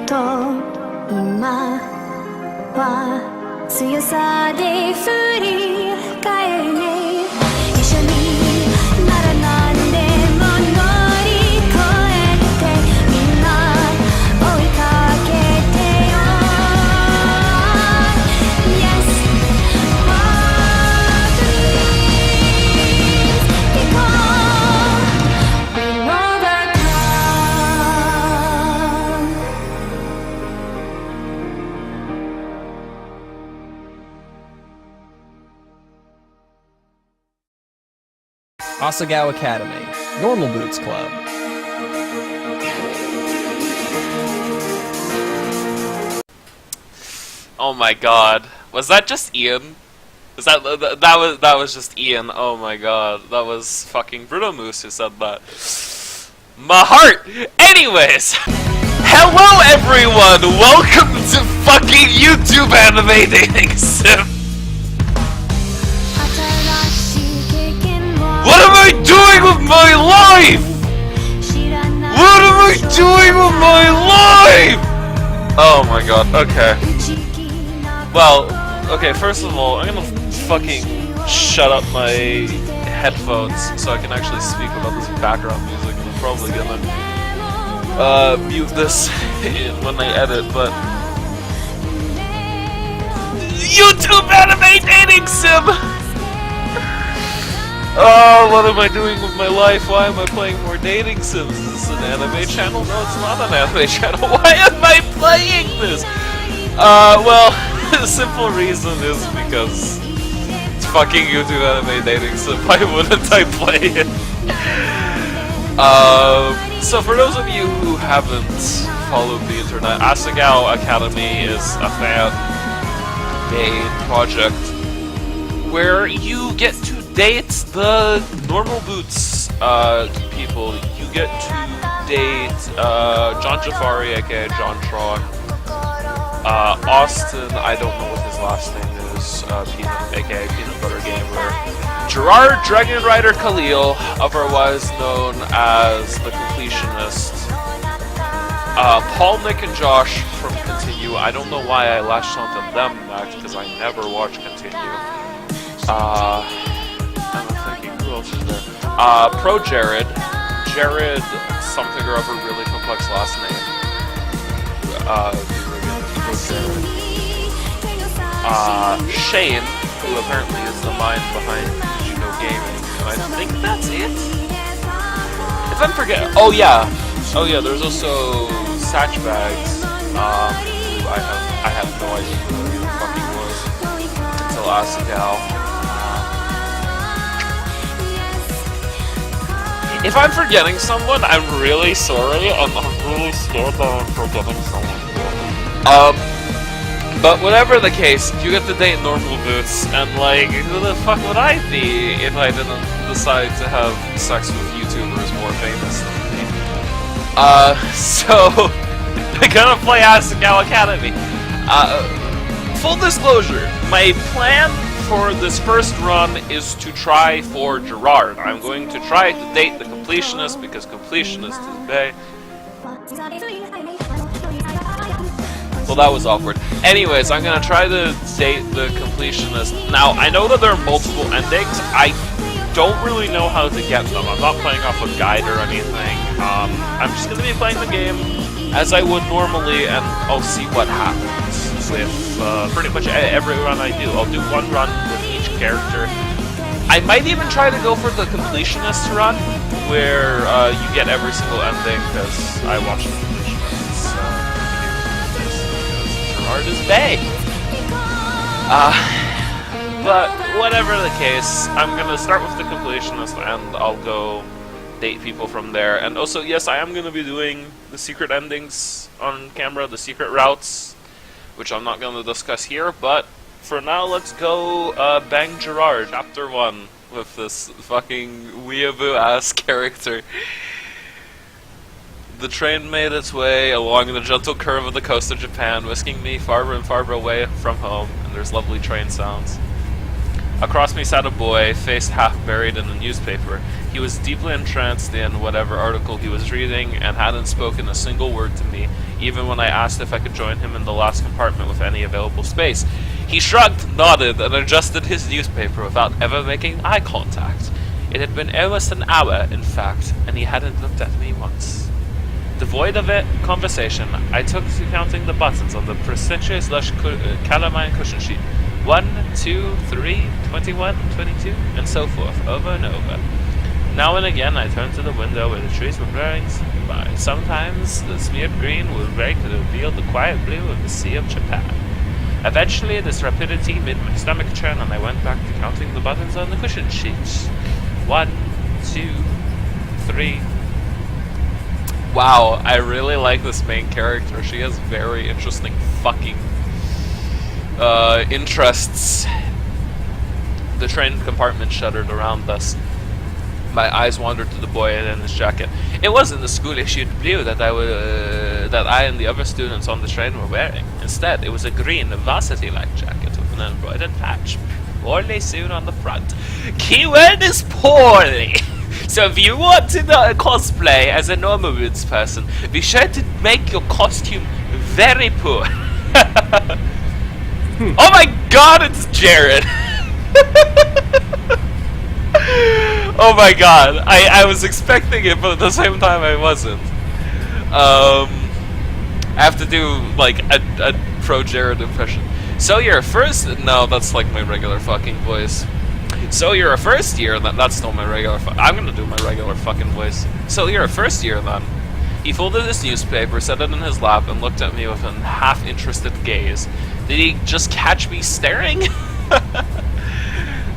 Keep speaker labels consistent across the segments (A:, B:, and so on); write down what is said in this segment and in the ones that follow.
A: と今は強さで振り返るね一緒にならなんでも乗り越えてみんな追いかけてよ Yes Our dreams because we overcome
B: Asagao Academy, Normal Boots Club.
C: Oh my god. Was that just Ian? Was that was just Ian. Oh my god. That was fucking Bruno Moose who said that. My heart! Anyways! Hello everyone! Welcome to fucking YouTube Anime Dating Sim! What am I doing with my life? What am I doing with my life? Oh my god, okay. Well, okay, first of all, I'm gonna fucking shut up my headphones so I can actually speak without this background music, and I'm probably gonna mute this when I edit, but... YouTube Anime Dating Sim! Oh, what am I doing with my life? Why am I playing more dating sims? Is this an anime channel? No, it's not an anime channel. Why am I playing this? Well, the simple reason is because it's fucking YouTube Anime Dating Sim. Why wouldn't I play it? So for those of you who haven't followed the internet, Asagao Academy is a fan-made project where you get to date the Normal Boots people. You get to date John Jafari, aka John Tron, Austin, I don't know what his last name is, aka Peanut Butter Gamer, Gerard Dragon Rider Khalil, otherwise known as the Completionist, Paul, Nick, and Josh from Continue. I don't know why I latched onto them next, because I never watched Continue. I'm thinking, who else is there? Pro Jared something or other, really complex last name. Pro Jared. Shane, who apparently is the mind behind Gaming, and I think that's it? If I'm forgetting, oh yeah, there's also Satchbags, who I have no idea who the fuck he was until Asagao. If I'm forgetting someone, I'm really sorry. I'm really scared that I'm forgetting someone. But whatever the case, you get to date Normal Boots, and like, who the fuck would I be if I didn't decide to have sex with YouTubers more famous than me? So, I'm gonna play Asagao Academy. Full disclosure, my plan for this first run is to try for Gerard. I'm going to try to date the Completionist because Completionist is bae. Well, that was awkward. Anyways, I'm gonna try to date the Completionist. Now, I know that there are multiple endings. I don't really know how to get them. I'm not playing off a guide or anything. I'm just gonna be playing the game as I would normally, and I'll see what happens with pretty much every run I do. I'll do one run with each character. I might even try to go for the Completionist run, where you get every single ending, because I watched the Completionists because Gerard is bae. But whatever the case, I'm gonna start with the Completionist, and I'll go date people from there. And also, yes, I am gonna be doing the secret endings on camera, the secret routes, which I'm not going to discuss here, but for now, let's go bang Gerard, Chapter 1, with this fucking weeaboo-ass character. The train made its way along the gentle curve of the coast of Japan, whisking me farther and farther away from home, and there's lovely train sounds. Across me sat a boy, face half buried in a newspaper. He was deeply entranced in whatever article he was reading and hadn't spoken a single word to me, even when I asked if I could join him in the last compartment with any available space. He shrugged, nodded, and adjusted his newspaper without ever making eye contact. It had been almost an hour, in fact, and he hadn't looked at me once. Devoid of it, conversation, I took to counting the buttons on the prestigious lush calamine cushion sheet. 1, 2, 3, 21, 22, and so forth, over and over. Now and again I turned to the window where the trees were blurring by. Sometimes the smeared green would break to reveal the quiet blue of the Sea of Japan. Eventually this rapidity made my stomach churn and I went back to counting the buttons on the cushion sheets. 1, 2, 3. Wow, I really like this main character. She has very interesting fucking interests. The train compartment shuddered around us. My eyes wandered to the boy in his jacket. It wasn't the school-issued blue that I and the other students on the train were wearing. Instead, it was a green varsity-like jacket with an embroidered patch. Poorly sewn on the front. Keyword is poorly! So if you want to cosplay as a normal roots person, be sure to make your costume very poor. Oh my god, it's Jared! Oh my god, I was expecting it, but at the same time I wasn't. I have to do like a pro Jared impression. So you're a first? No, that's like my regular fucking voice. So you're a first year? That's still my regular. I'm gonna do my regular fucking voice. So you're a first year then? He folded his newspaper, set it in his lap, and looked at me with an half-interested gaze. Did he just catch me staring?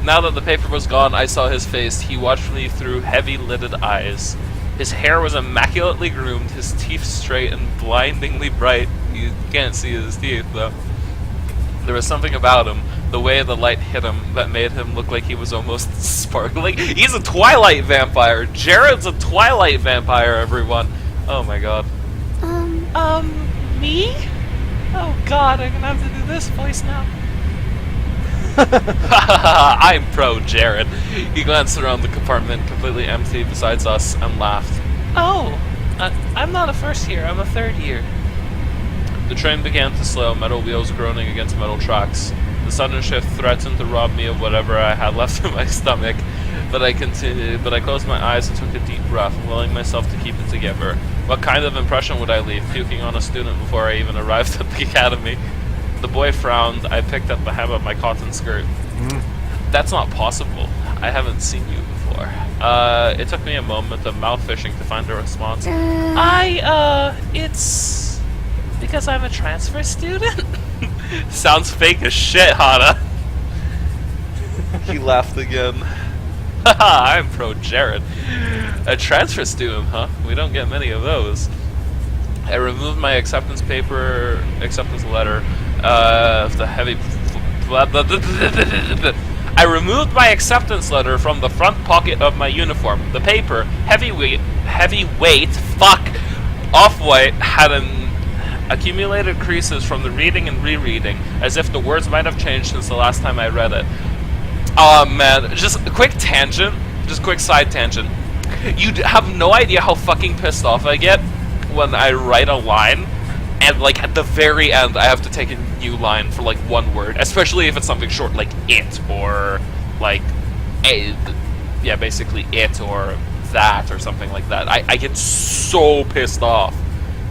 C: Now that the paper was gone, I saw his face. He watched me through heavy-lidded eyes. His hair was immaculately groomed, his teeth straight and blindingly bright. You can't see his teeth, though. There was something about him, the way the light hit him, that made him look like he was almost sparkling. He's a Twilight vampire! Jared's a Twilight vampire, everyone! Oh my god. Me? Oh god, I'm gonna have to do this voice now. I'm pro Jared. He glanced around the compartment, completely empty besides us, and laughed. Oh, I'm not a first year, I'm a third year. The train began to slow, metal wheels groaning against metal tracks. The sudden shift threatened to rob me of whatever I had left in my stomach, but I closed my eyes and took a deep breath, willing myself to keep it together. What kind of impression would I leave, puking on a student before I even arrived at the academy? The boy frowned. I picked up the hem of my cotton skirt. That's not possible. I haven't seen you before. It took me a moment of mouth fishing to find a response. It's because I'm a transfer student? Sounds fake as shit, Hana. He laughed again. Haha, I'm pro Jared. A transfer student, huh? We don't get many of those. I removed my acceptance letter, the heavy... I removed my acceptance letter from the front pocket of my uniform. The paper, heavyweight, off-white, had accumulated creases from the reading and rereading, as if the words might have changed since the last time I read it. Oh man, just a quick tangent, just quick side tangent. You have no idea how fucking pissed off I get when I write a line, and like at the very end I have to take a new line for like one word, especially if it's something short like it, or like, yeah, basically it, or that, or something like that. I get so pissed off.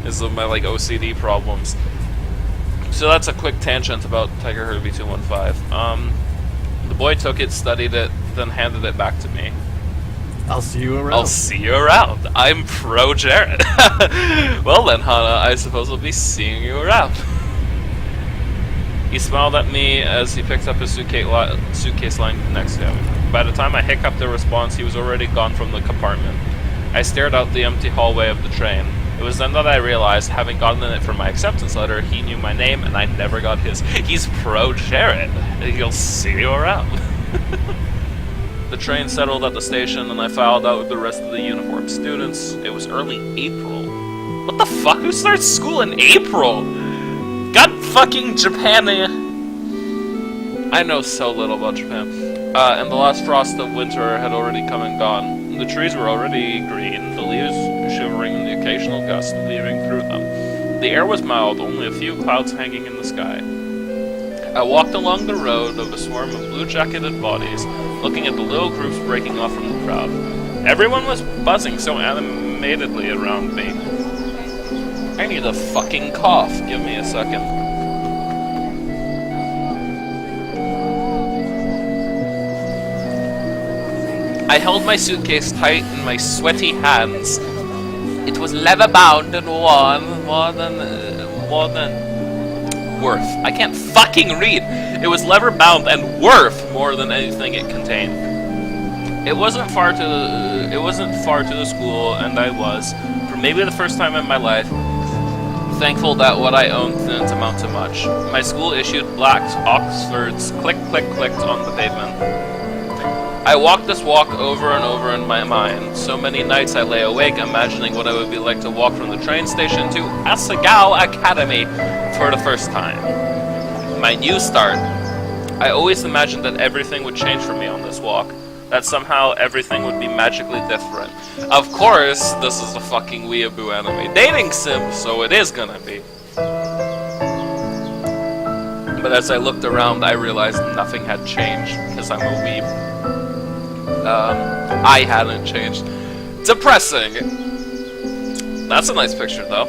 C: This is my like OCD problems. So that's a quick tangent about TigerKirby215. The boy took it, studied it, then handed it back to me.
D: I'll see you around.
C: I'll see you around. I'm pro Jared. Well then, Hana, I suppose I'll be seeing you around. He smiled at me as he picked up his suitcase lying next to him. By the time I hiccuped a response, he was already gone from the compartment. I stared out the empty hallway of the train. It was then that I realized, having gotten it from my acceptance letter, he knew my name and I never got his. He's pro Jared. He'll see you around. The train settled at the station and I filed out with the rest of the uniformed students. It was early April. What the fuck? Who starts school in April? God fucking Japan. I know so little about Japan. and the last frost of winter had already come and gone. The trees were already green, the leaves shivering in the occasional gust weaving through them. The air was mild, only a few clouds hanging in the sky. I walked along the road of a swarm of blue-jacketed bodies, looking at the little groups breaking off from the crowd. Everyone was buzzing so animatedly around me. I need a fucking cough. Give me a second. I held my suitcase tight in my sweaty hands. It was leather-bound and worn more than worth. I can't fucking read. It was leather-bound and worth more than anything it contained. It wasn't far to the school, and I was, for maybe the first time in my life, thankful that what I owned didn't amount to much. My school issued black Oxfords clicked on the pavement. I walked this walk over and over in my mind. So many nights I lay awake imagining what it would be like to walk from the train station to Asagao Academy for the first time. My new start. I always imagined that everything would change for me on this walk. That somehow everything would be magically different. Of course, this is a fucking weeaboo anime dating sim, so it is gonna be. But as I looked around, I realized nothing had changed, because I'm a weeb. I hadn't changed. Depressing! That's a nice picture, though.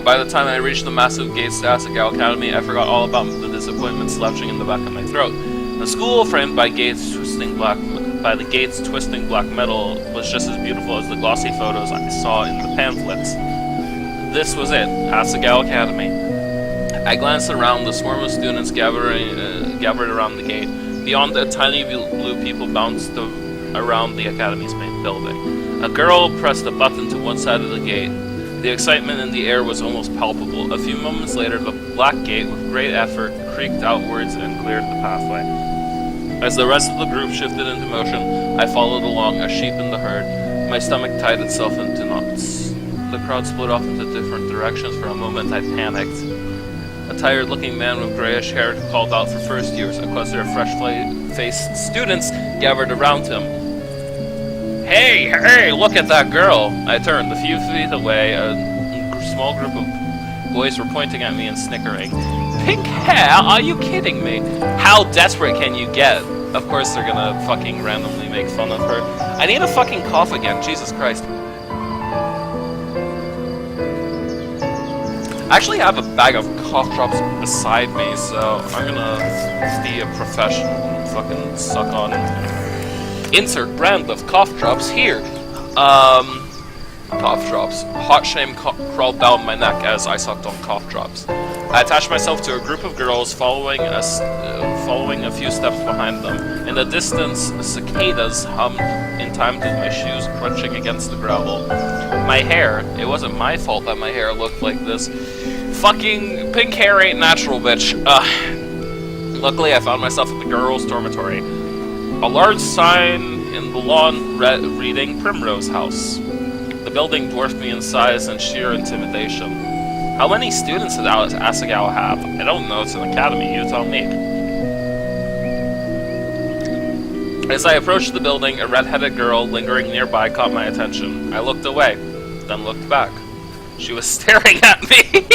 C: By the time I reached the massive gates to Asagao Academy, I forgot all about the disappointment slouching in the back of my throat. The school, framed by the gates twisting black metal, was just as beautiful as the glossy photos I saw in the pamphlets. This was it, Asagao Academy. I glanced around. The swarm of students gathered around the gate. Beyond it, tiny blue people bounced around the academy's main building. A girl pressed a button to one side of the gate. The excitement in the air was almost palpable. A few moments later, the black gate, with great effort, creaked outwards and cleared the pathway. As the rest of the group shifted into motion, I followed along, a sheep in the herd. My stomach tied itself into knots. The crowd split off into different directions. For a moment, I panicked. A tired-looking man with grayish hair called out for first years. A cluster of fresh-faced students gathered around him. Hey, look at that girl! I turned. A few feet away, a small group of boys were pointing at me and snickering. Pink hair? Are you kidding me? How desperate can you get? Of course they're gonna fucking randomly make fun of her. I need a fucking cough again, Jesus Christ. I actually have a bag of cough drops beside me, so I'm gonna be a professional and fucking suck on insert brand of cough drops here. Cough drops. Hot shame crawled down my neck as I sucked on cough drops. I attached myself to a group of girls, following a few steps behind them. In the distance, cicadas hummed in time to my shoes crunching against the gravel. My hair, it wasn't my fault that my hair looked like this. Fucking pink hair ain't natural, bitch. Luckily, I found myself at the girls' dormitory. A large sign in the lawn reading Primrose House. The building dwarfed me in size and sheer intimidation. How many students did Asagao have? I don't know, it's an academy, you tell me. As I approached the building, a red-headed girl lingering nearby caught my attention. I looked away, then looked back. She was staring at me!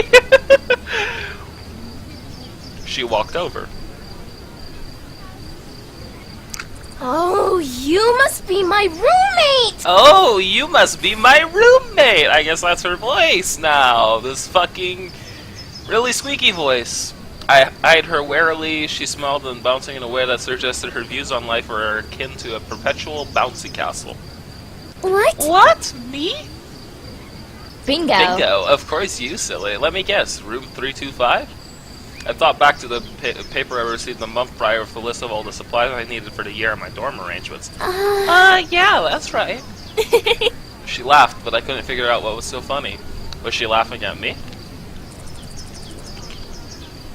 C: She walked over.
E: Oh, you must be my roommate!
C: Oh, you must be my roommate! I guess that's her voice now. This fucking really squeaky voice. I eyed her warily. She smiled and bouncing in a way that suggested her views on life were akin to a perpetual bouncy castle.
E: What?
C: What? Me?
E: Bingo.
C: Bingo. Of course you, silly. Let me guess. Room 325? I thought back to the paper I received the month prior with the list of all the supplies I needed for the year and my dorm arrangements. Yeah, that's right. She laughed, but I couldn't figure out what was so funny. Was she laughing at me?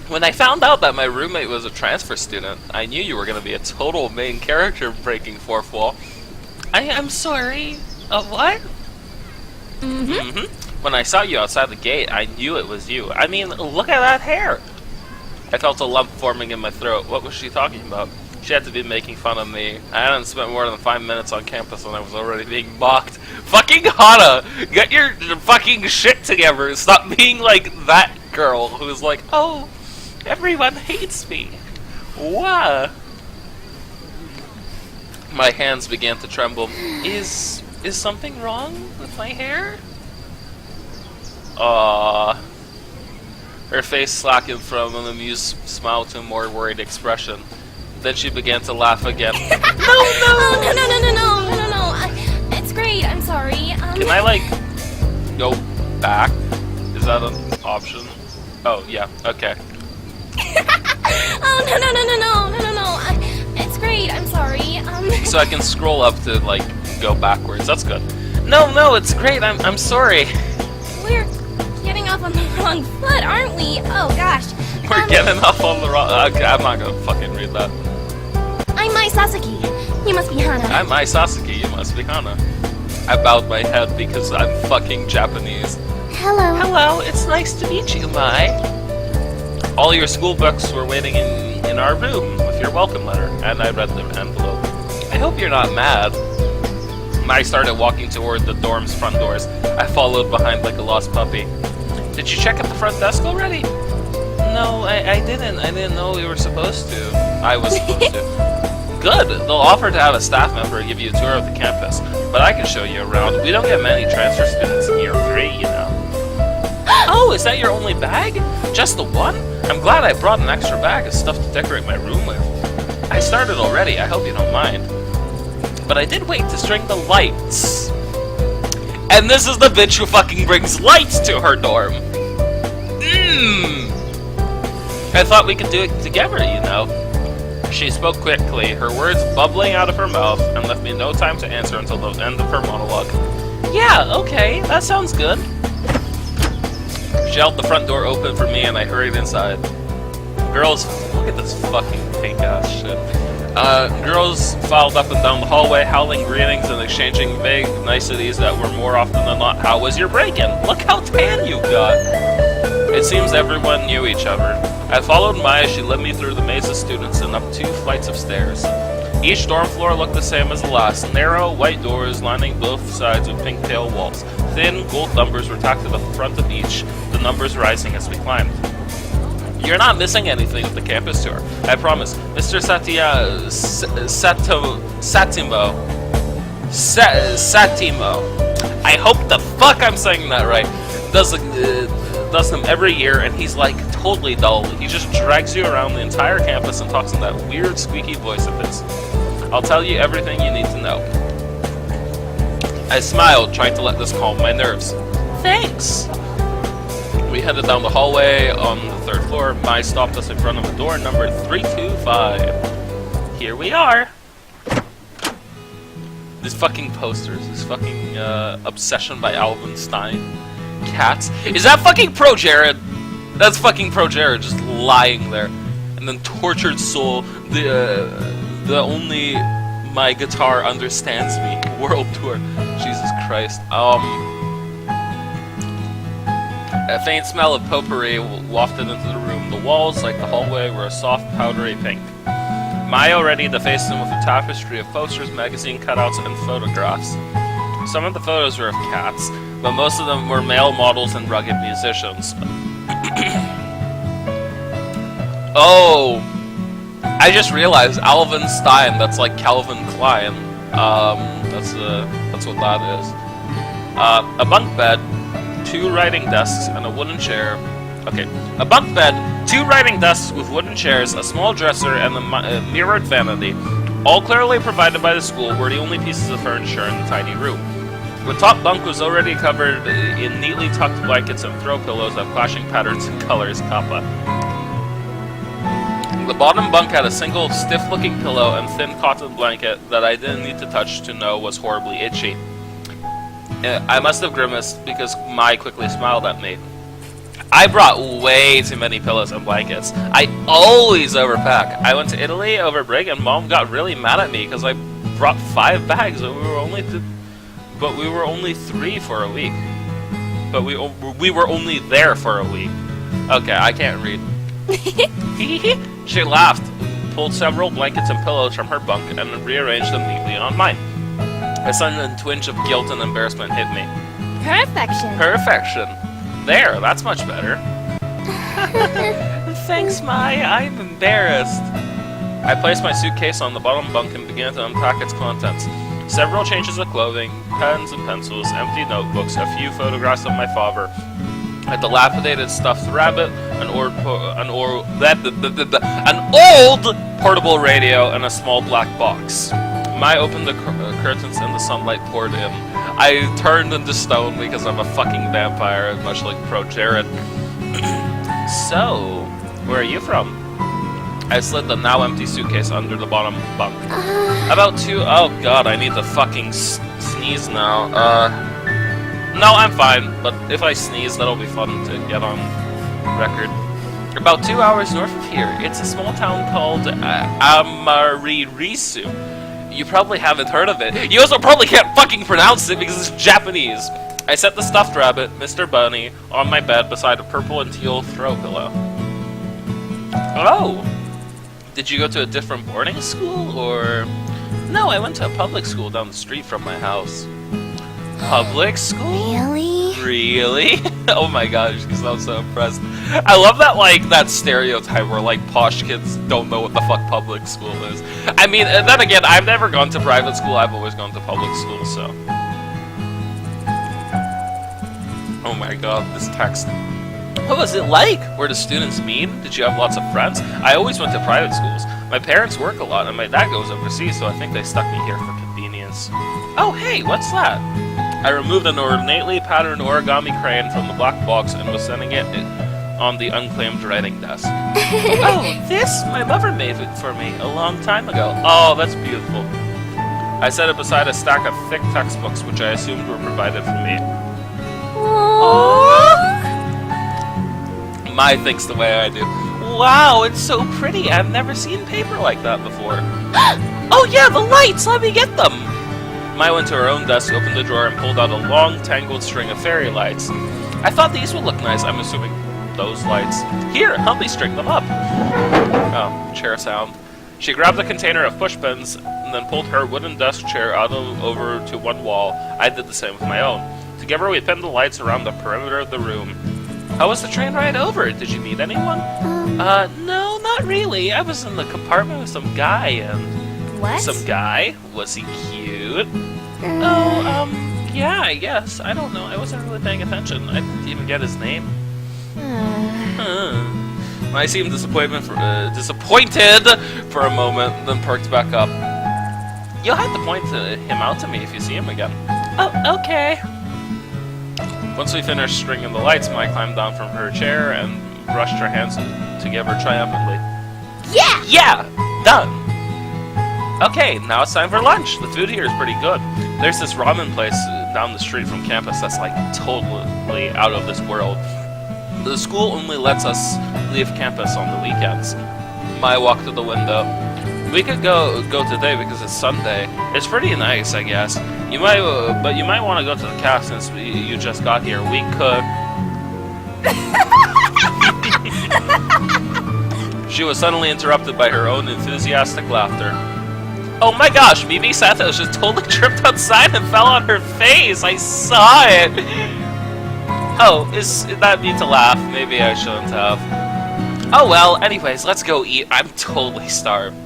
C: When I found out that my roommate was a transfer student, I knew you were going to be a total main character breaking fourth wall. I'm sorry. What? When I saw you outside the gate, I knew it was you. I mean, look at that hair! I felt a lump forming in my throat. What was she talking about? She had to be making fun of me. I hadn't spent more than 5 minutes on campus and I was already being mocked. Fucking Hana! Get your fucking shit together! Stop being like that girl who's like, oh, everyone hates me. Wah! My hands began to tremble. Is something wrong with my hair? Her face slackened from an amused smile to a more worried expression. Then she began to laugh again.
E: No! It's great. I'm sorry.
C: Can I, like, go back? Is that an option? Oh, yeah. Okay.
E: Oh, no. It's great. I'm sorry.
C: So I can scroll up to, like, go backwards. That's good. No, it's great. I'm sorry.
E: We're getting off on the wrong foot, aren't we? Oh, gosh.
C: We're getting off on the wrong... Okay, I'm not gonna fucking read that.
E: I'm Mai Sasaki. You must be Hana.
C: I'm Mai Sasaki. You must be Hana. I bowed my head because I'm fucking Japanese.
E: Hello.
C: Hello, it's nice to meet you, Mai. All your school books were waiting in our room with your welcome letter, and I read the envelope. I hope you're not mad. Mai started walking toward the dorm's front doors. I followed behind like a lost puppy. Did you check at the front desk already? No, I didn't. I didn't know we were supposed to. I was supposed to. Good. They'll offer to have a staff member give you a tour of the campus, but I can show you around. We don't get many transfer students in year 3, you know. Oh, is that your only bag? Just the one? I'm glad I brought an extra bag of stuff to decorate my room with. I started already. I hope you don't mind. But I did wait to string the lights. And this is the bitch who fucking brings lights to her dorm. I thought we could do it together, you know. She spoke quickly, her words bubbling out of her mouth, and left me no time to answer until the end of her monologue. Yeah, okay, that sounds good. She held the front door open for me, and I hurried inside. Girls, look at this fucking pink-ass shit. Girls filed up and down the hallway, howling greetings and exchanging vague niceties that were more often than not, how was your break-in? Look how tan you got! It seems everyone knew each other. I followed Mai as she led me through the maze of students and up 2 flights of stairs. Each dorm floor looked the same as the last, narrow, white doors lining both sides with pink pale walls. Thin, gold numbers were tacked to the front of each, the numbers rising as we climbed. You're not missing anything with the campus tour, I promise. Mr. Satimo. I hope the fuck I'm saying that right. Does them every year, and he's like totally dull. He just drags you around the entire campus and talks in that weird squeaky voice of his. I'll tell you everything you need to know. I smiled, trying to let this calm my nerves. Thanks! We headed down the hallway on the 3rd floor. Mai stopped us in front of a door numbered 325. Here we are! These fucking posters, this fucking obsession by Alvin Stein. Cats. Is that fucking Pro Jared? That's fucking Pro Jared just lying there. And then Tortured Soul, the only my guitar understands me world tour. Jesus Christ. A faint smell of potpourri wafted into the room. The walls, like the hallway, were a soft, powdery pink. Mai already defaced them with a tapestry of posters, magazine cutouts, and photographs. Some of the photos were of cats, but most of them were male models and rugged musicians. Oh! I just realized Alvin Stein, that's like Calvin Klein. That's what that is. A bunk bed, 2 writing desks, and a wooden chair. Okay, a bunk bed, 2 writing desks with wooden chairs, a small dresser, and a mirrored vanity, all clearly provided by the school, were the only pieces of furniture in the tiny room. The top bunk was already covered in neatly tucked blankets and throw pillows of clashing patterns and colors, kappa. The bottom bunk had a single stiff-looking pillow and thin cotton blanket that I didn't need to touch to know was horribly itchy. I must have grimaced because Mai quickly smiled at me. I brought way too many pillows and blankets. I always overpack. I went to Italy over break and Mom got really mad at me because I brought 5 bags and we were only 3 for a week. But we were only there for a week. Okay, I can't read. She laughed. pulled several blankets and pillows from her bunk and rearranged them neatly on mine. A sudden twinge of guilt and embarrassment hit me.
E: Perfection.
C: Perfection. There, that's much better. Thanks, Mai. I'm embarrassed. I placed my suitcase on the bottom bunk and began to unpack its contents. Several changes of clothing, pens and pencils, empty notebooks, a few photographs of my father, a dilapidated stuffed rabbit, an old portable radio, and a small black box. Mai opened the curtains and the sunlight poured in. I turned into stone because I'm a fucking vampire, much like Pro Jared. So, where are you from? I slid the now empty suitcase under the bottom bunk. Oh god, I need to fucking sneeze now. No, I'm fine, but if I sneeze, that'll be fun to get on record. About 2 hours north of here, it's a small town called Amaririsu. You probably haven't heard of it. You also probably can't fucking pronounce it because it's Japanese. I set the stuffed rabbit, Mr. Bunny, on my bed beside a purple and teal throw pillow. Oh! Did you go to a different boarding school, or...? No, I went to a public school down the street from my house. Public school?
E: Really?
C: Really? Oh my gosh, because I'm so impressed. I love that, like, that stereotype where, like, posh kids don't know what the fuck public school is. I mean, then again, I've never gone to private school, I've always gone to public school, so... Oh my god, this text. What was it like? Were the students mean? Did you have lots of friends? I always went to private schools. My parents work a lot, and my dad goes overseas, so I think they stuck me here for convenience. Oh, hey, what's that? I removed an ornately patterned origami crayon from the black box and was sending it on the unclaimed writing desk. Oh, this? My lover made it for me a long time ago. Oh, that's beautiful. I set it beside a stack of thick textbooks, which I assumed were provided for me.
E: Aww.
C: Mai thinks the way I do. Wow, it's so pretty. I've never seen paper like that before. Oh yeah, the lights! Let me get them! Mai went to her own desk, opened the drawer, and pulled out a long, tangled string of fairy lights. I thought these would look nice. I'm assuming those lights. Here, help me string them up. Oh, chair sound. She grabbed a container of pushpins and then pulled her wooden desk chair over to one wall. I did the same with my own. Together we pinned the lights around the perimeter of the room. How was the train ride over? Did you meet anyone? No, not really. I was in the compartment with some guy and...
E: What?
C: Some guy? Was he cute? Oh, yeah, I guess. I don't know. I wasn't really paying attention. I didn't even get his name. I seemed disappointed for a moment, then perked back up. You'll have to point him out to me if you see him again. Oh, okay. Once we finished stringing the lights, Mai climbed down from her chair and brushed her hands together triumphantly.
E: Yeah!
C: Yeah! Done! Okay, now it's time for lunch. The food here is pretty good. There's this ramen place down the street from campus that's like totally out of this world. The school only lets us leave campus on the weekends. Mai walked to the window. We could go today because it's Sunday. It's pretty nice, I guess. You might, but you might want to go to the caf since you just got here. We could. She was suddenly interrupted by her own enthusiastic laughter. Oh my gosh, Mimi Santos just totally tripped outside and fell on her face. I saw it. Oh, is that mean to laugh? Maybe I shouldn't have. Oh well. Anyways, let's go eat. I'm totally starved.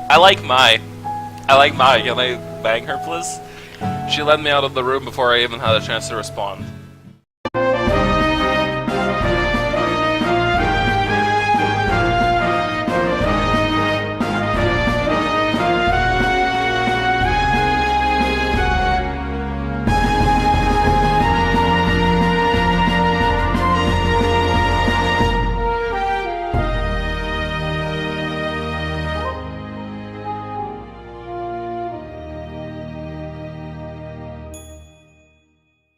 C: I like Mai. Can I bang her, please? She led me out of the room before I even had a chance to respond.